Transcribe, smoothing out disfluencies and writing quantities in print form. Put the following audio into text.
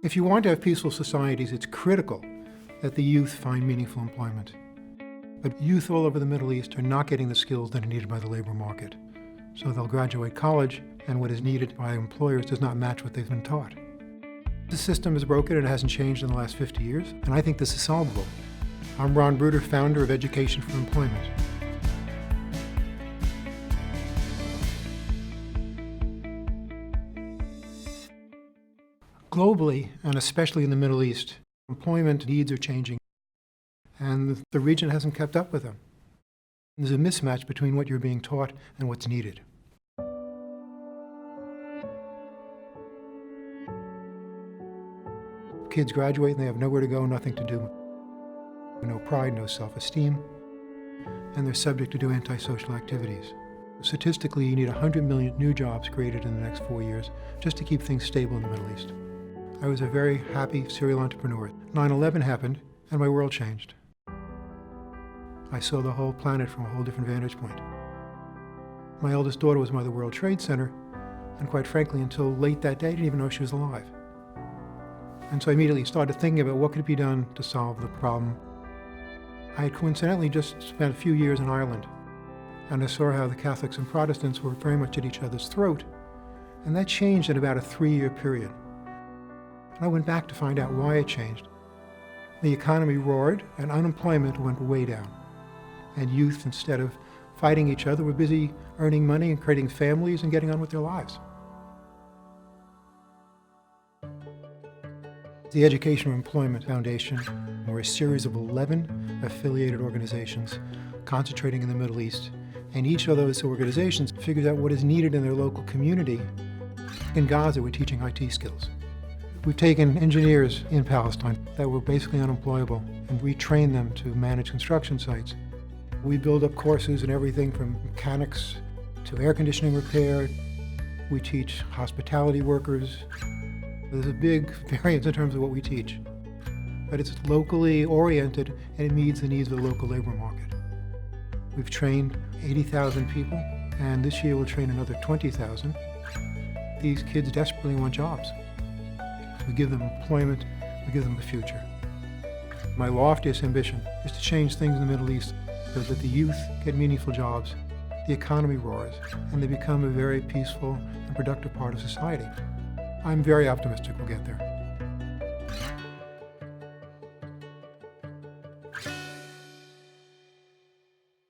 If you want to have peaceful societies, it's critical that the youth find meaningful employment. But youth all over the Middle East are not getting the skills that are needed by the labor market. So they'll graduate college, and what is needed by employers does not match what they've been taught. The system is broken and it hasn't changed in the last 50 years, and I think this is solvable. I'm Bruder, founder of Education for Employment. Globally, and especially in the Middle East, employment needs are changing, and the region hasn't kept up with them. There's a mismatch between what you're being taught and what's needed. Kids graduate and they have nowhere to go, nothing to do. No pride, no self-esteem, and they're subject to do antisocial activities. Statistically, you need 100 million new jobs created in the next 4 years just to keep things stable in the Middle East. I was a very happy serial entrepreneur. 9/11 happened, and my world changed. I saw the whole planet from a whole different vantage point. My eldest daughter was by the World Trade Center, and quite frankly, until late that day, I didn't even know she was alive. And so I immediately started thinking about what could be done to solve the problem. I had coincidentally just spent a few years in Ireland, and I saw how the Catholics and Protestants were very much at each other's throat, and that changed in about a 3-year period. And I went back to find out why it changed. The economy roared, and unemployment went way down. And youth, instead of fighting each other, were busy earning money and creating families and getting on with their lives. The Education for Employment Foundation, we're a series of 11 affiliated organizations concentrating in the Middle East, and each of those organizations figures out what is needed in their local community. In Gaza, we're teaching IT skills. We've taken engineers in Palestine that were basically unemployable and retrained them to manage construction sites. We build up courses in everything from mechanics to air conditioning repair. We teach hospitality workers. There's a big variance in terms of what we teach, but it's locally oriented and it meets the needs of the local labor market. We've trained 80,000 people, and this year we'll train another 20,000. These kids desperately want jobs. We give them employment, we give them a future. My loftiest ambition is to change things in the Middle East so that the youth get meaningful jobs, the economy roars, and they become a very peaceful and productive part of society. I'm very optimistic we'll get there.